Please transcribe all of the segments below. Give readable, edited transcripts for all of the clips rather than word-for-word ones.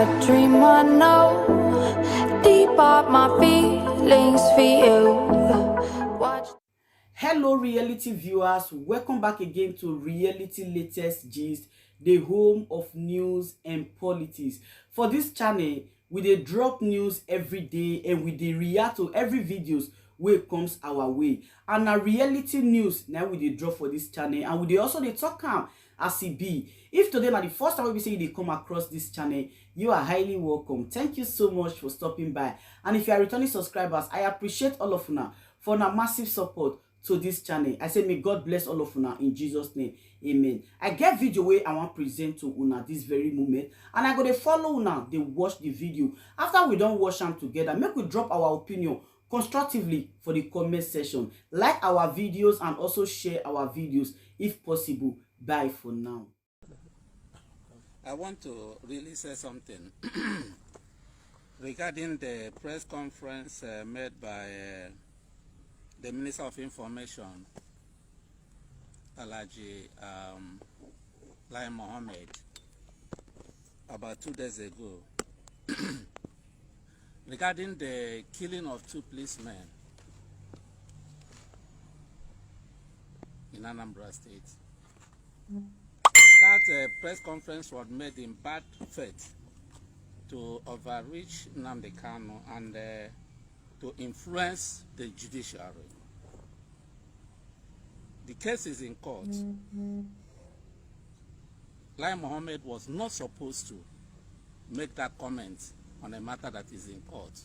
a dream I know. Deep up my feelings for you. Watch. Hello reality viewers, welcome back again to Reality Latest Gist, the home of news and politics. For this channel, we dey drop news every day and we dey react to every videos wey comes our way. And na reality news na we dey drop for this channel, and we dey also dey talk am as e be. If today na the first time we say you dey come across this channel, you are highly welcome. Thank you so much for stopping by. And if you are returning subscribers, I appreciate all of una for una massive support to this channel. I say may God bless all of una in Jesus name. Amen. I get video wey I want present to una this very moment, and I go dey follow una dey watch the video. After we don watch am together, make we drop our opinion constructively for the comment section. Like our videos and also share our videos if possible. Bye for now. I want to really say something regarding the press conference made by the Minister of Information, Alhaji Lai Mohammed, about 2 days ago, regarding the killing of 2 policemen in Anambra State. That press conference was made in bad faith to overreach Nnamdi Kanu and to influence the judiciary. The case is in court. Lai Mohammed was not supposed to make that comment on a matter that is in court.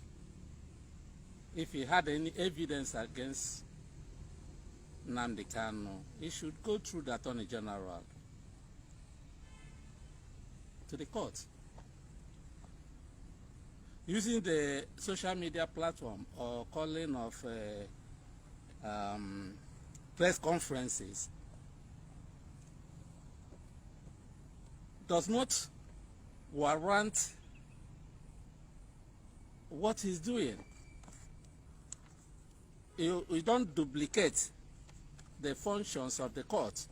If he had any evidence against Nnamdi Kanu, he should go through the Attorney General to the court. Using the social media platform or calling of press conferences does not warrant what he's doing. You don't duplicate the functions of the court.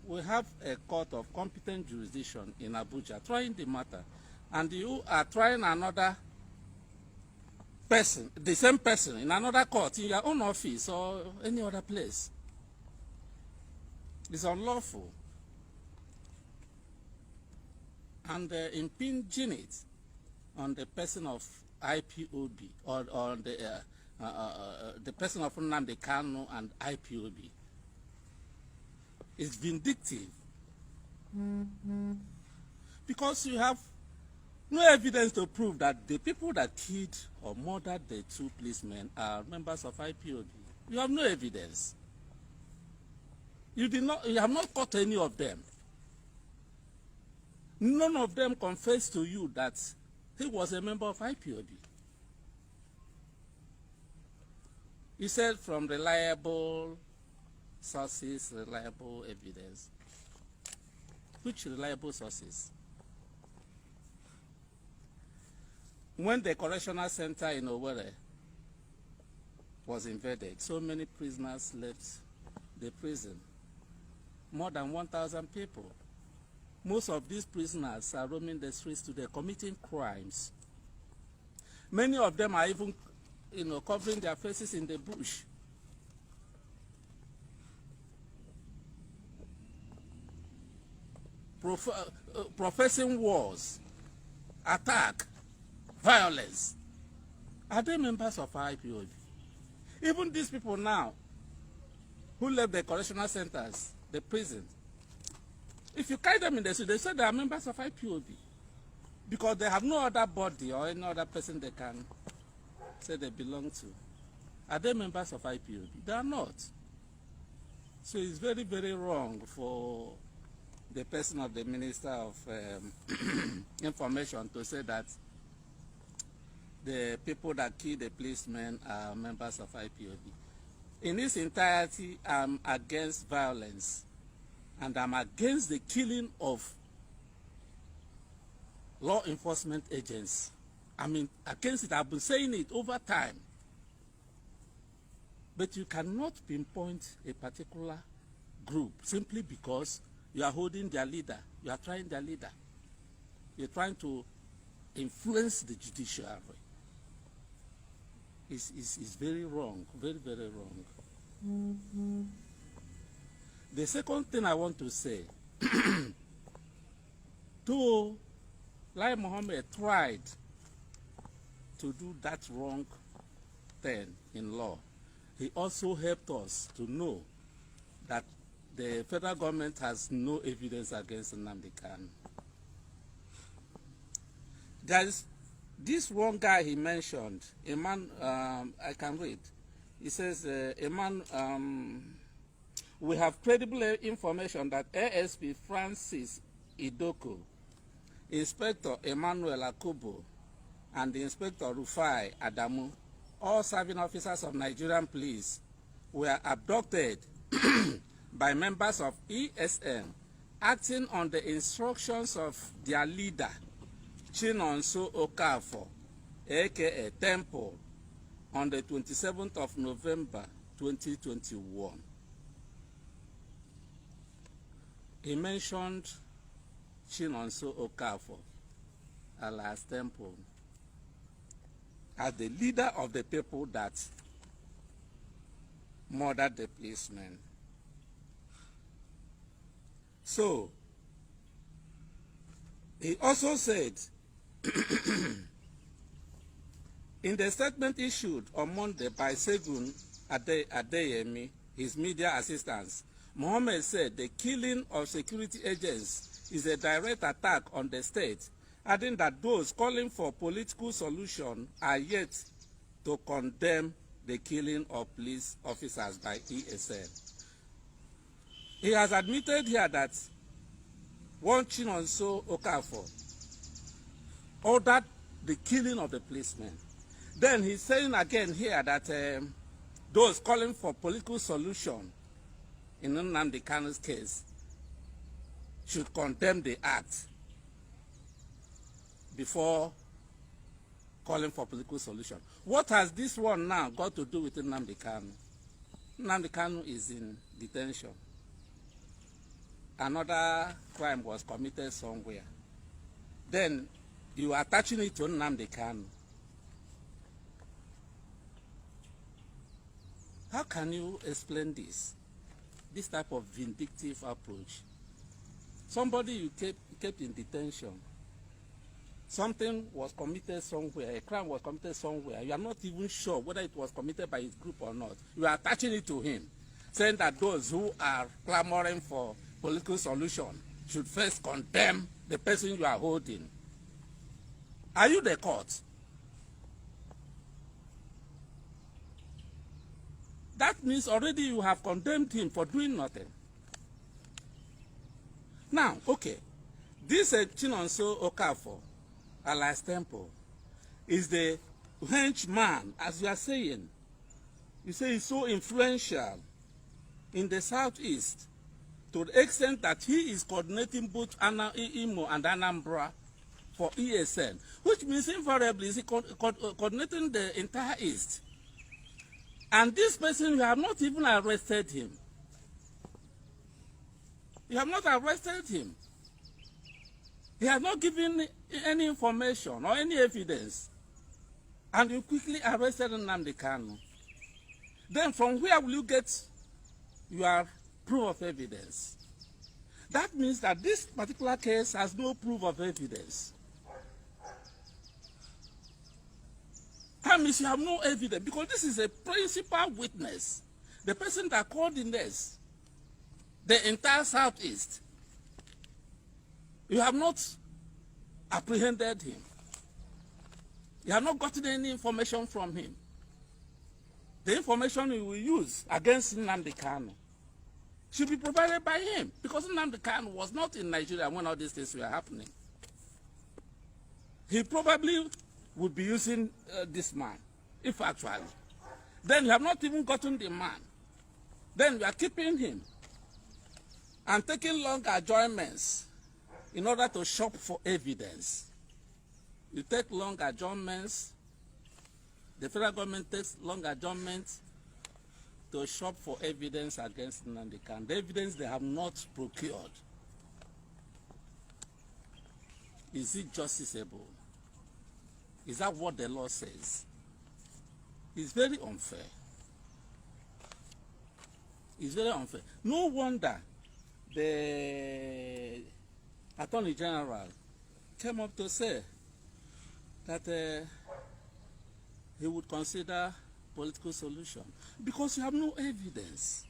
We have a court of competent jurisdiction in Abuja trying the matter, and you are trying another person, the same person, in another court, in your own office or any other place. It's unlawful. And impinging it on the person of IPOB or the person of Nnamdi Kanu and IPOB is vindictive. Because you have no evidence to prove that the people that killed or murdered the 2 policemen are members of IPOB. You have no evidence. You have not caught any of them. None of them confessed to you that he was a member of IPOB. He said from reliable sources, reliable evidence. Which reliable sources? When the correctional center in Owerri was invaded, so many prisoners left the prison. More than 1,000 people. Most of these prisoners are roaming the streets today, committing crimes. Many of them are even, covering their faces in the bush. Professing wars, attack, violence. Are they members of IPOB? Even these people now who left the correctional centers, the prisons, if you carry them in the street, they say they are members of IPOB because they have no other body or any other person they can say they belong to. Are they members of IPOB? They are not. So it's very, very wrong for the person of the Minister of Information to say that the people that kill the policemen are members of IPOB. In its entirety, I'm against violence, and I'm against the killing of law enforcement agents. I mean, against it. I've been saying it over time. But you cannot pinpoint a particular group simply because you are holding their leader, you are trying their leader. You're trying to influence the judiciary. It's very wrong, very, very wrong. The second thing I want to say, though Lai Mohammed tried to do that wrong thing in law, he also helped us to know that the federal government has no evidence against Nnamdi Kanu. There is this one guy he mentioned, a man, I can read. He says, a man, we have credible information that ASP Francis Idoko, Inspector Emmanuel Akubo, and the Inspector Rufai Adamu, all serving officers of Nigerian police, were abducted by members of ESN acting on the instructions of their leader, Chinonso Okafor, aka Temple, on the 27th of November 2021. He mentioned Chinonso Okafor, alias Temple, as the leader of the people that murdered the policeman. So, he also said, in the statement issued on Monday by Segun Adeyemi, his media assistant, Mohammed said the killing of security agents is a direct attack on the state, adding that those calling for political solution are yet to condemn the killing of police officers by ESN. He has admitted here that one Chinonso Okafor ordered the killing of the policemen. Then he's saying again here that those calling for political solution in Nnamdi Kanu's case should condemn the act before calling for political solution. What has this one now got to do with Nnamdi Kanu? Nnamdi Kanu is in detention. Another crime was committed somewhere. Then you are attaching it to Nnamdi Kanu. How can you explain this type of vindictive approach? Somebody you kept in detention. Something was committed somewhere, a crime was committed somewhere. You are not even sure whether it was committed by his group or not. You are attaching it to him, saying that those who are clamoring for political solution should first condemn the person you are holding. Are you the court? That means already you have condemned him for doing nothing. Now, okay, this Chinonso Okafor, alias Temple, is the henchman, as you are saying. You say he's so influential in the southeast to the extent that he is coordinating both Imo and Anambra for ESN, which means invariably is coordinating the entire east. And this person, you have not even arrested him. You have not arrested him. He has not given any information or any evidence. And you quickly arrested Nnamdi Kanu. Then from where will you get your proof of evidence? That means that this particular case has no proof of evidence. That means you have no evidence, because this is a principal witness, the person that coordinates the entire southeast. You have not apprehended him. You have not gotten any information from him. The information you will use against Nnamdi Kanu should be provided by him, because Nnamdi Kanu was not in Nigeria when all these things were happening. He probably would be using this man, if actually. Then you have not even gotten the man. Then you are keeping him and taking long adjournments in order to shop for evidence. You take long adjournments, the federal government takes long adjournments to shop for evidence against Nnamdi Kanu, the evidence they have not procured. Is it justiciable? Is that what the law says? It's very unfair. It's very unfair. No wonder the Attorney General came up to say that he would consider political solution because you have no evidence.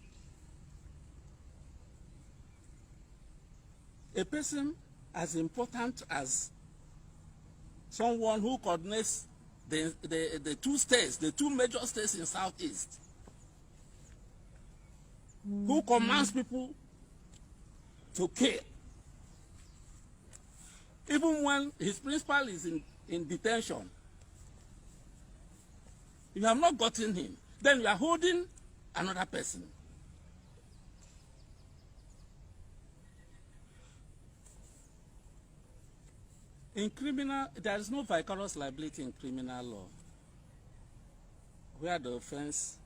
A person as important as someone who coordinates the two states, the two major states in Southeast, who commands people to kill, even when his principal is in detention. You have not gotten him, then you are holding another person. In criminal, there is no vicarious liability in criminal law, where the offense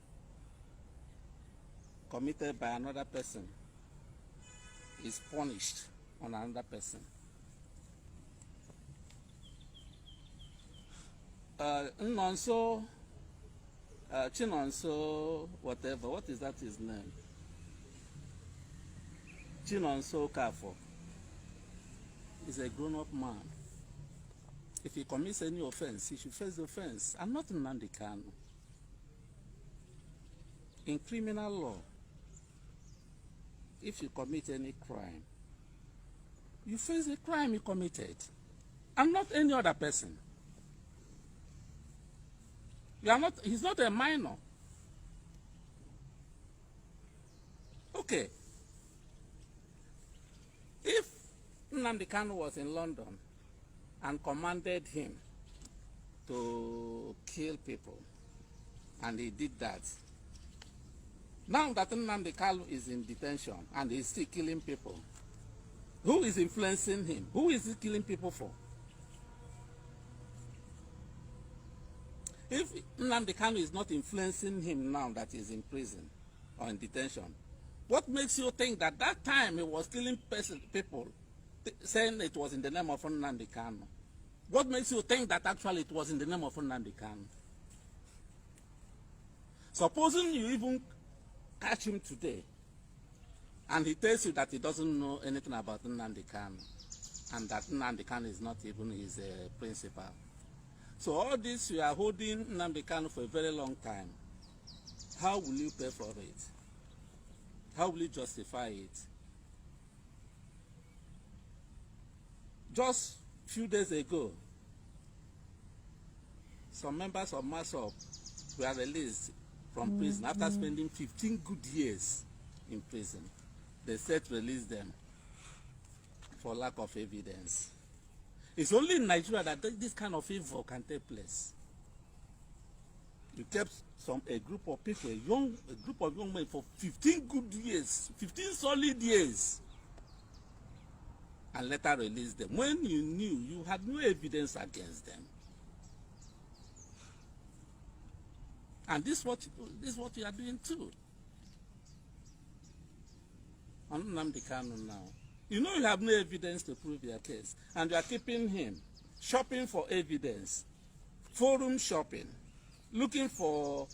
committed by another person is punished on another person. Chinonso, whatever, what is that his name? Chinonso Kafo is a grown-up man. If he commits any offense, he should face the offense, and not Nnamdi Kanu. In criminal law, if you commit any crime, you face the crime you committed, and not any other person. You are not, he's not a minor. Okay. If Nnamdi Kanu was in London and commanded him to kill people, and he did that, now that Nnamdi Kanu is in detention and he's still killing people, who is influencing him? Who is he killing people for? If Nnamdi Kanu is not influencing him now that he's in prison or in detention, what makes you think that that time he was killing people, saying it was in the name of Nnamdi Kanu? What makes you think that actually it was in the name of Nnamdi Kanu? Supposing you even catch him today, and he tells you that he doesn't know anything about Nnamdi Kanu, and that Nnamdi Kanu is not even his principal. So all this, you are holding Nnamdi Kanu for a very long time. How will you pay for it? How will you justify it? Just a few days ago, some members of MASOP were released from prison after spending 15 good years in prison. The state released them for lack of evidence. It's only in Nigeria that this kind of evil can take place. You kept a group of people, a group of young men for 15 good years, 15 solid years, and later released them when you knew you had no evidence against them. And this is what you are doing too. On Nnamdi Kanu now. You know you have no evidence to prove your case, and you are keeping him, shopping for evidence, forum shopping, looking for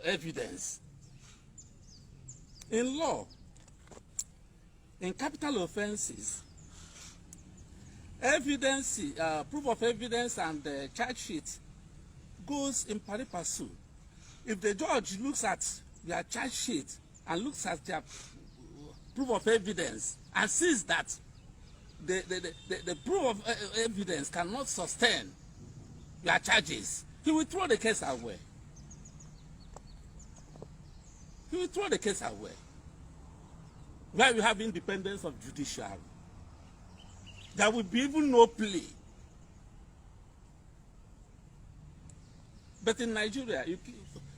evidence. In law, in capital offenses, evidence, proof of evidence and charge sheet goes in pari passu. If the judge looks at their charge sheet and looks at their proof of evidence and sees that the proof of evidence cannot sustain your charges, he will throw the case away. He will throw the case away. Where you have independence of judicial, there will be even no plea. But in Nigeria,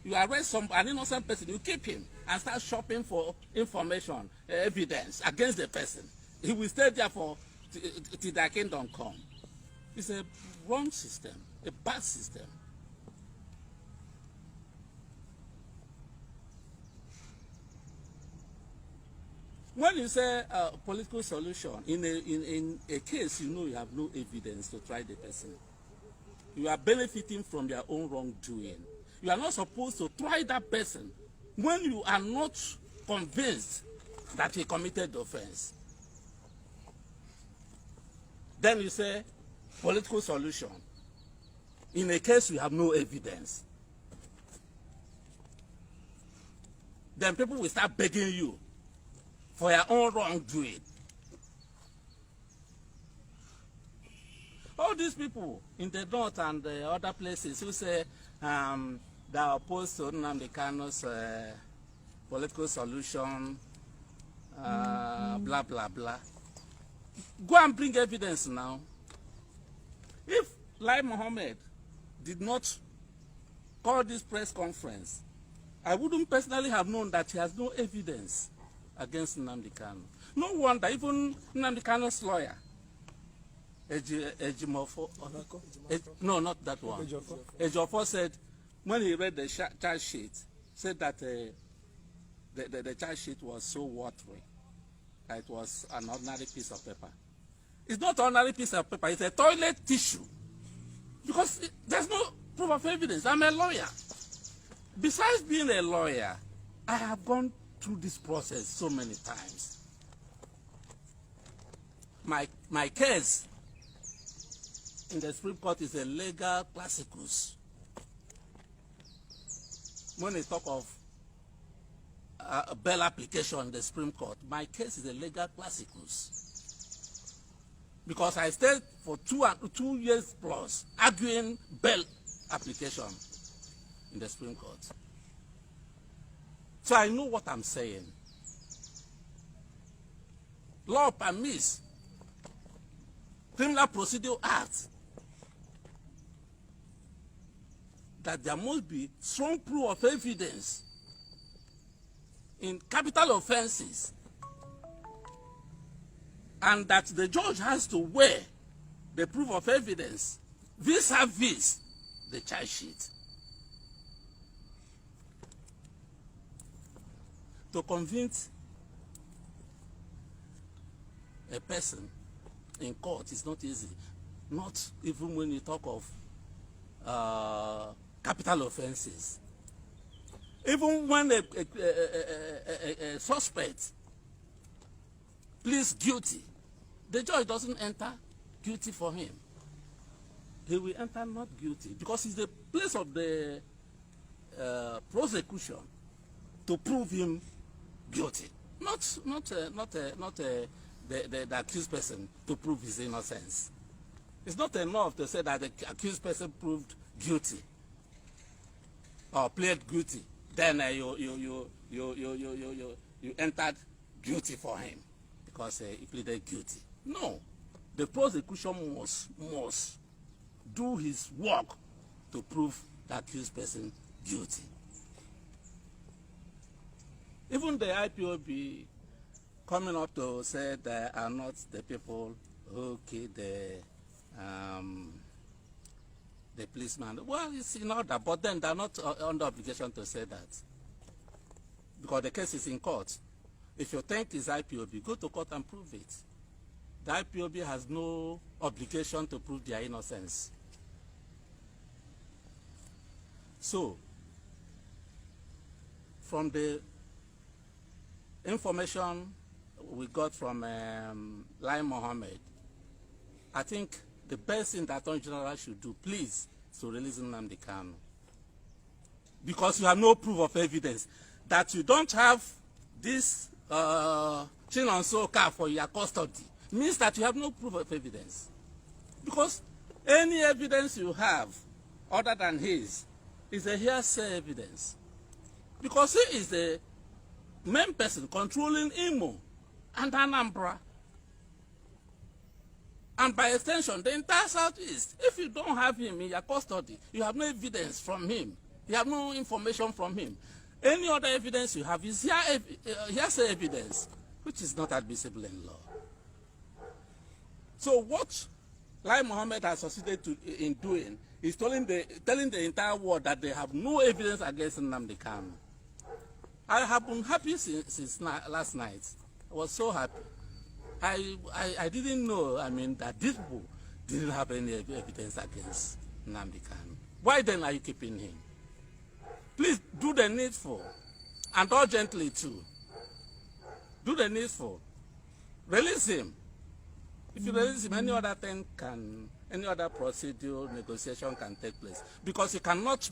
you arrest an innocent person, you keep him and start shopping for information, evidence against the person. He will stay there for till their kingdom come. It's a wrong system, a bad system. when you say political solution, in a case you know you have no evidence to try the person, you are benefiting from your own wrongdoing. You are not supposed to try that person when you are not convinced that he committed the offense. Then you say political solution. In a case you have no evidence. Then people will start begging you for your own wrongdoing. All these people in the north and the other places who say they are opposed to Nnamdi Kanu's political solution, blah, blah, blah. Go and bring evidence now. If Lai Mohammed did not call this press conference, I wouldn't personally have known that he has no evidence against Nnamdi Kanu. No wonder even Nnamdi Kanu's lawyer, no, not that one. Ejiofor said, when he read the charge sheet, said that the charge sheet was so watery. It was an ordinary piece of paper. It's not an ordinary piece of paper, it's a toilet tissue. Because there's no proof of evidence. I'm a lawyer. Besides being a lawyer, I have gone through this process so many times. My case in the Supreme Court is a legal classicus. When they talk of a bail application in the Supreme Court, my case is a legal classicus. Because I stayed for 2 years plus arguing bail application in the Supreme Court. So I know what I'm saying. Law permits, Criminal Procedure Act, that there must be strong proof of evidence in capital offenses, and that the judge has to weigh the proof of evidence vis-a-vis the charge sheet. To convince a person in court is not easy, not even when you talk of capital offenses. Even when a suspect pleads guilty, the judge doesn't enter guilty for him. He will enter not guilty because it's the place of the prosecution to prove him guilty, not the accused person to prove his innocence. It's not enough to say that the accused person proved guilty or pled guilty. Then you entered guilty for him because he pleaded guilty. No, the prosecution must do his work to prove the accused person guilty. Even the IPOB coming up to say they are not the people who killed the policeman. Well, it's in order, but then they're not under obligation to say that. Because the case is in court. If you think it's IPOB, go to court and prove it. The IPOB has no obligation to prove their innocence. So, from the information we got from Lai Mohammed, I think the best thing that Attorney General should do, please, is to release Nnamdi Kanu. Because you have no proof of evidence. That you don't have this chin on so car for your custody means that you have no proof of evidence. Because any evidence you have other than his is a hearsay evidence. Because he is the main person controlling Imo and Anambra, and by extension the entire Southeast. If you don't have him in your custody, you have no evidence from him, you have no information from him. Any other evidence you have is hearsay evidence, which is not admissible in law. So what Lai Mohammed has succeeded in doing is telling the entire world that they have no evidence against Nnamdi Kanu. I have been happy since last night I was so happy. I didn't know, I mean, that these people didn't have any evidence against Nnamdi Kanu. Why then are you keeping him? Please do the needful, and urgently too. Do the needful. Release him. If you release him, any other thing any other procedure, negotiation can take place. Because you cannot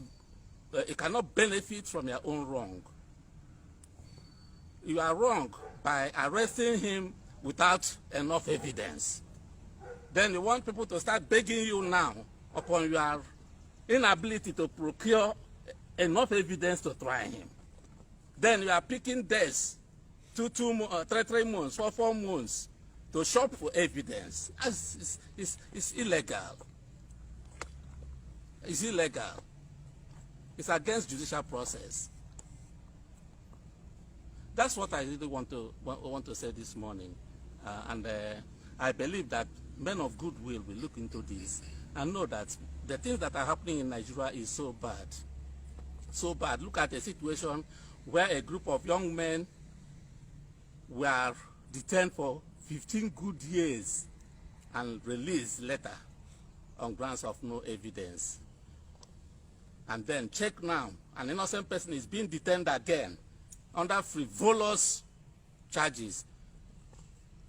benefit from your own wrong. You are wrong by arresting him without enough evidence. Then you want people to start begging you now upon your inability to procure enough evidence to try him. Then you are picking days, 3 months, 4 months to shop for evidence. It's illegal. It's illegal. It's against judicial process. That's what I really want to say this morning, and I believe that men of goodwill will look into this and know that the things that are happening in Nigeria is so bad. So bad. Look at a situation where a group of young men were detained for 15 good years and released later on grounds of no evidence. And then check now, an innocent person is being detained again under frivolous charges.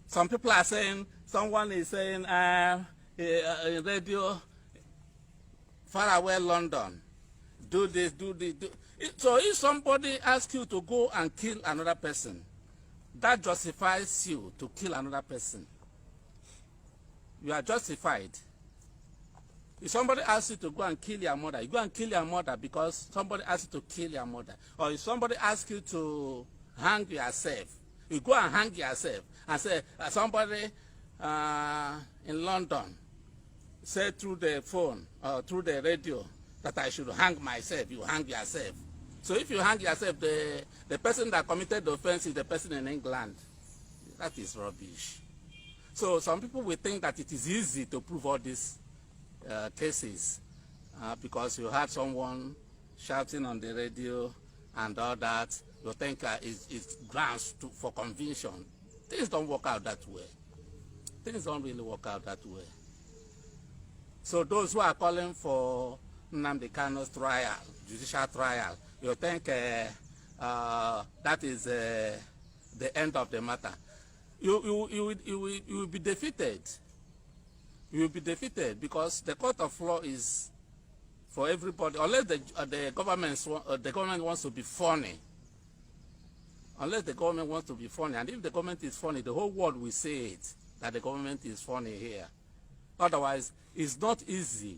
Some people are saying, someone is saying radio, far away London, do this, do this. So if somebody asks you to go and kill another person, that justifies you to kill another person. You are justified. If somebody asks you to go and kill your mother, you go and kill your mother because somebody asked you to kill your mother. Or if somebody asks you to hang yourself, you go and hang yourself and say, somebody in London said through the phone or through the radio that I should hang myself. You hang yourself. So if you hang yourself, the person that committed the offense is the person in England. That is rubbish. So some people will think that it is easy to prove all these cases because you had someone shouting on the radio and all that. You think it's grounds for conviction. Things don't work out that way. Things don't really work out that way. So those who are calling for Nnamdi Kanu's trial, judicial trial, you think that is the end of the matter. You will be defeated. You will be defeated because the court of law is for everybody. Unless the government wants to be funny. Unless the government wants to be funny, and if the government is funny, the whole world will say it that the government is funny here. Otherwise, it's not easy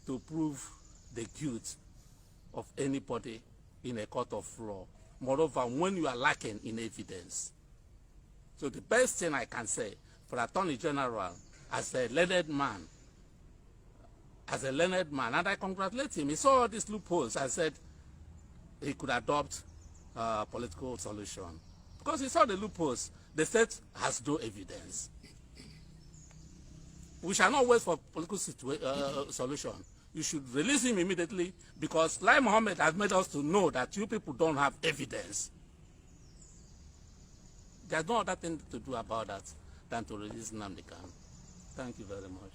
to prove the guilt of anybody in a court of law. Moreover, when you are lacking in evidence. So the best thing I can say for Attorney General, as a learned man, and I congratulate him. He saw all these loopholes. I said he could adopt a political solution. Because he saw the loopholes. The state has no evidence. We shall not wait for political solution. You should release him immediately because Lai Mohammed has made us to know that you people don't have evidence. There's no other thing to do about that than to release Nnamdi Kanu. Thank you very much.